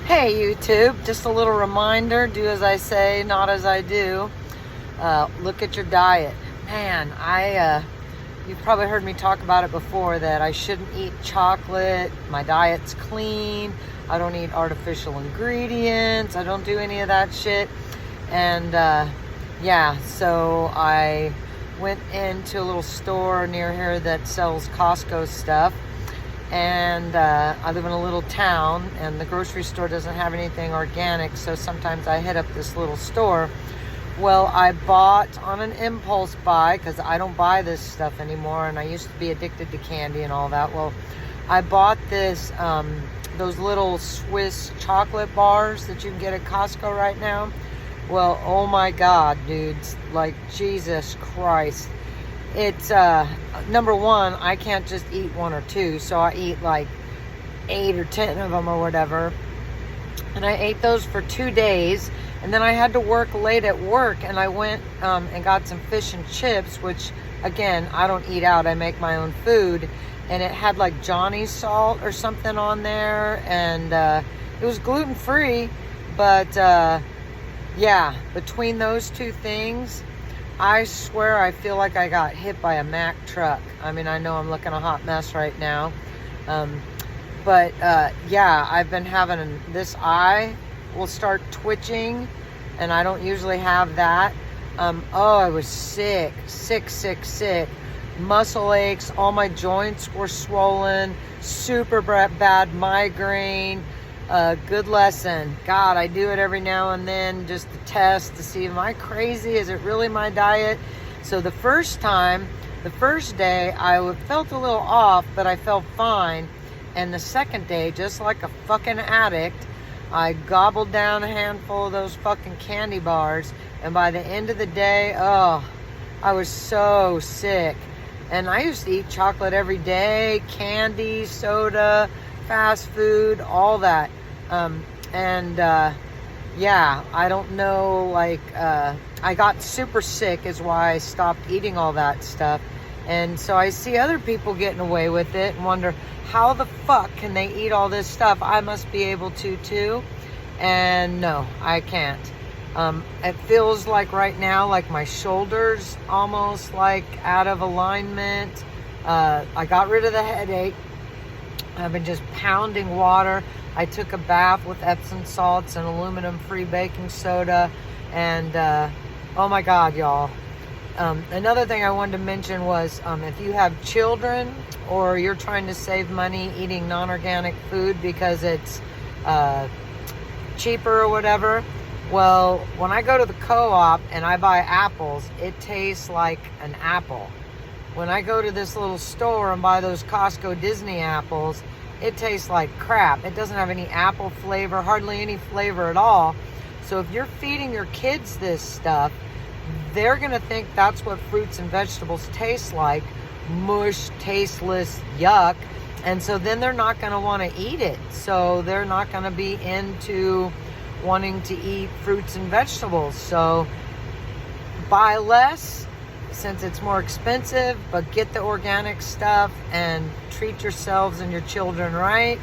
Hey YouTube, just a little reminder, do as I say, not as I do. Look at your diet. Man, you've probably heard me talk about it before that I shouldn't eat chocolate. My diet's clean. I don't eat artificial ingredients. I don't do any of that shit. And yeah, so I went into a little store near here that sells Costco stuff. And I live in a little town and the grocery store doesn't have anything organic, so sometimes I hit up this little store. Well, I bought on an impulse buy because I don't buy this stuff anymore, and I used to be addicted to candy and all that. Well, I bought those little Swiss chocolate bars that you can get at Costco right now. Well, oh my God, dudes, like Jesus Christ. It's number one, I can't just eat one or two, so I eat like 8 or 10 of them or whatever. And I ate those for 2 days, and then I had to work late at work, and I went and got some fish and chips, which again, I don't eat out, I make my own food, and it had like Johnny's salt or something on there, and it was gluten-free, but yeah, between those two things, I swear I feel like I got hit by a Mack truck. I mean, I know I'm looking a hot mess right now. But yeah, I've been having this eye will start twitching, and I don't usually have that. Oh, I was sick. Muscle aches, all my joints were swollen, super bad migraine. Good lesson. God, I do it every now and then just to test to see, am I crazy? Is it really my diet? So the first day, I felt a little off, but I felt fine. And the second day, just like a fucking addict, I gobbled down a handful of those fucking candy bars. And by the end of the day, oh, I was so sick. And I used to eat chocolate every day, candy, soda, fast food, all that. Yeah, I don't know, like, I got super sick is why I stopped eating all that stuff. And so I see other people getting away with it and wonder, how the fuck can they eat all this stuff? I must be able to too. And no, I can't. It feels like right now, like my shoulders almost like out of alignment. I got rid of the headache. I've been just pounding water. I took a bath with Epsom salts and aluminum-free baking soda. And oh my God, y'all. Another thing I wanted to mention was if you have children or you're trying to save money eating non-organic food because it's cheaper or whatever, well, when I go to the co-op and I buy apples, it tastes like an apple. When I go to this little store and buy those Costco Disney apples, it tastes like crap. It doesn't have any apple flavor, hardly any flavor at all. So if you're feeding your kids this stuff, they're going to think that's what fruits and vegetables taste like. Mush, tasteless, yuck. And so then they're not going to want to eat it. So they're not going to be into wanting to eat fruits and vegetables. So buy less, since it's more expensive, but get the organic stuff and treat yourselves and your children right,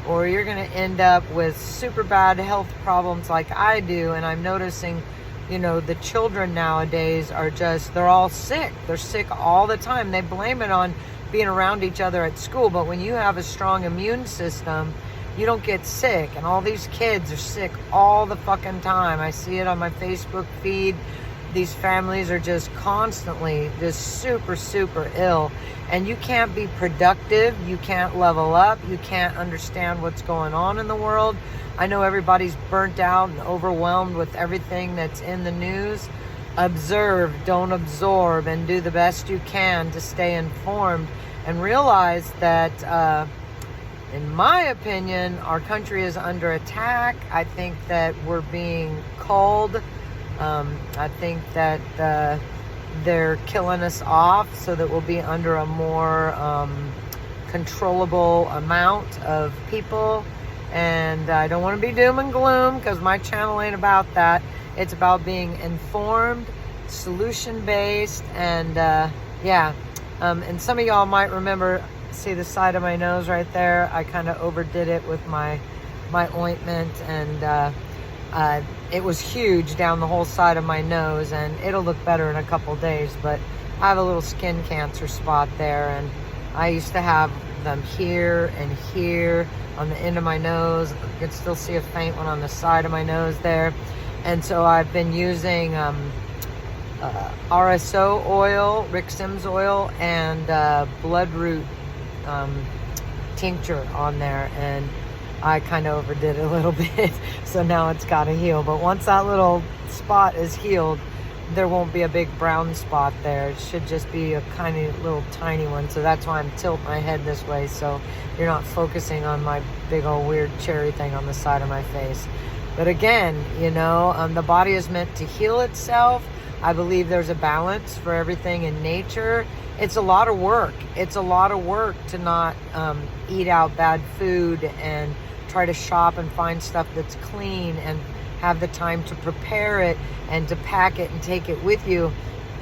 or you're going to end up with super bad health problems like I do. And I'm noticing, the children nowadays are they're all sick. They're sick all the time. They blame it on being around each other at school, but when you have a strong immune system, you don't get sick. And all these kids are sick all the fucking time. I see it on my Facebook feed. These families are just constantly just super, super ill. And you can't be productive. You can't level up. You can't understand what's going on in the world. I know everybody's burnt out and overwhelmed with everything that's in the news. Observe, don't absorb, and do the best you can to stay informed and realize that, in my opinion, our country is under attack. I think that we're being culled. I think that they're killing us off so that we'll be under a more controllable amount of people. And I don't want to be doom and gloom because my channel ain't about that. It's about being informed, solution-based, and yeah. And some of y'all might remember, see the side of my nose right there? I kind of overdid it with my my ointment, and it was huge down the whole side of my nose, and it'll look better in a couple days. But I have a little skin cancer spot there, and I used to have them here and here on the end of my nose. You can still see a faint one on the side of my nose there. And so I've been using RSO oil, Rick Sims oil, and bloodroot tincture on there, and I kind of overdid it a little bit, so now it's got to heal. But once that little spot is healed, there won't be a big brown spot there. It should just be a kind of little tiny one. So that's why I'm tilting my head this way, so you're not focusing on my big old weird cherry thing on the side of my face. But again, you know, the body is meant to heal itself. I believe there's a balance for everything in nature. It's a lot of work. It's a lot of work to not eat out bad food and try to shop and find stuff that's clean and have the time to prepare it and to pack it and take it with you.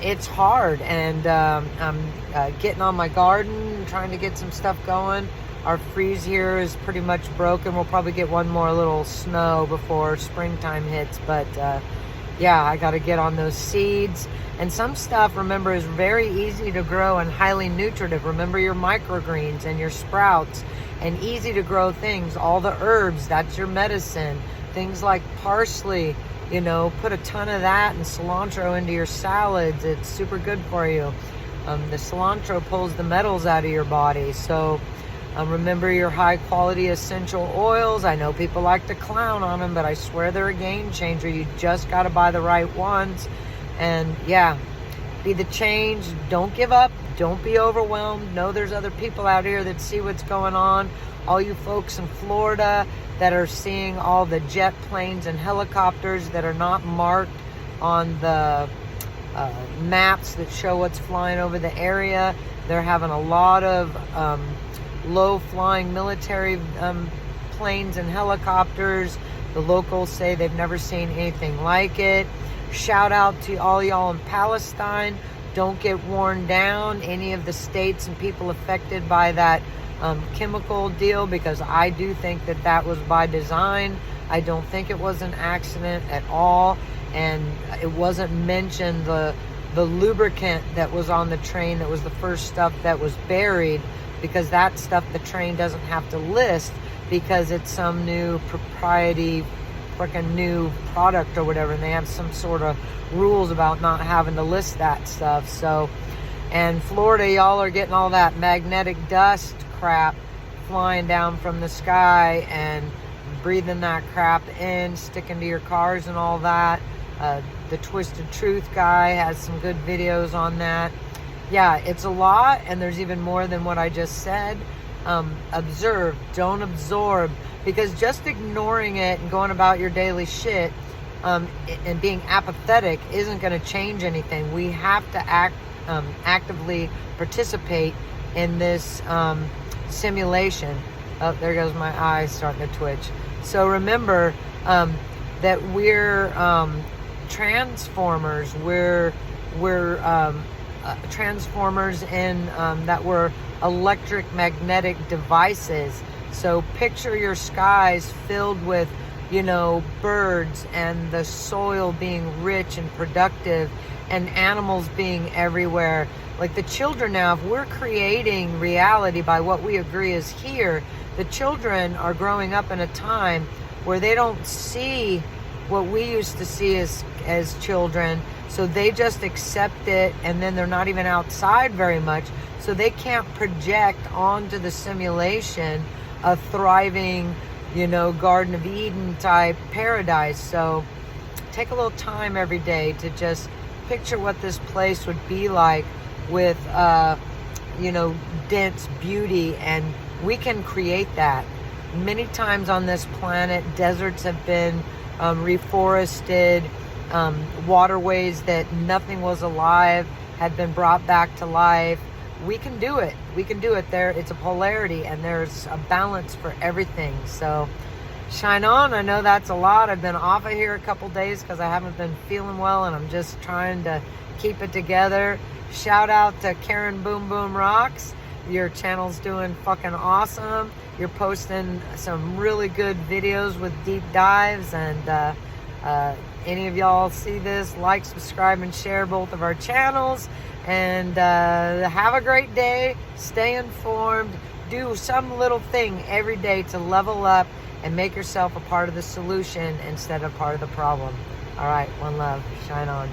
It's hard, and I'm getting on my garden, trying to get some stuff going. Our freeze here is pretty much broken. We'll probably get one more little snow before springtime hits, but yeah, I got to get on those seeds. And some stuff, remember, is very easy to grow and highly nutritive. Remember your microgreens and your sprouts and easy to grow things. All the herbs, that's your medicine. Things like parsley, you know, put a ton of that and cilantro into your salads. It's super good for you. The cilantro pulls the metals out of your body. So remember your high quality essential oils. I know people like to clown on them, but I swear they're a game changer. You just got to buy the right ones. And yeah, be the change. Don't give up. Don't be overwhelmed. Know there's other people out here that see what's going on. All you folks in Florida that are seeing all the jet planes and helicopters that are not marked on the maps that show what's flying over the area. They're having a lot of low-flying military planes and helicopters. The locals say they've never seen anything like it. Shout out to all y'all in Palestine. Don't get worn down. Any of the states and people affected by that chemical deal, because I do think that that was by design. I don't think it was an accident at all. And it wasn't mentioned the lubricant that was on the train that was the first stuff that was buried, because that stuff the train doesn't have to list because it's some new propriety, freaking new product or whatever, and they have some sort of rules about not having to list that stuff. So, and Florida, y'all are getting all that magnetic dust crap flying down from the sky and breathing that crap in, sticking to your cars and all that. The Twisted Truth guy has some good videos on that. Yeah, it's a lot, and there's even more than what I just said. Observe, don't absorb, because just ignoring it and going about your daily shit and being apathetic isn't going to change anything. We have to actively participate in this simulation. Oh, there goes my eye starting to twitch. So remember that we're transformers. We're transformers in that we're electric magnetic devices. So picture your skies filled with, you know, birds and the soil being rich and productive and animals being everywhere. Like the children now, if we're creating reality by what we agree is here, the children are growing up in a time where they don't see what we used to see as children. So they just accept it, and then they're not even outside very much. So they can't project onto the simulation a thriving, you know, Garden of Eden type paradise. So take a little time every day to just picture what this place would be like with, you know, dense beauty, and we can create that. Many times on this planet, deserts have been reforested, waterways that nothing was alive had been brought back to life. We can do it. We can do it. There, it's a polarity, and there's a balance for everything. So shine on. I know that's a lot. I've been off of here a couple days because I haven't been feeling well, and I'm just trying to keep it together. Shout out to Karen Boom Boom Rocks. Your channel's doing fucking awesome. You're posting some really good videos with deep dives, and any of y'all see this, like, subscribe, and share both of our channels. And have a great day. Stay informed. Do some little thing every day to level up and make yourself a part of the solution instead of part of the problem. All right, one love. Shine on.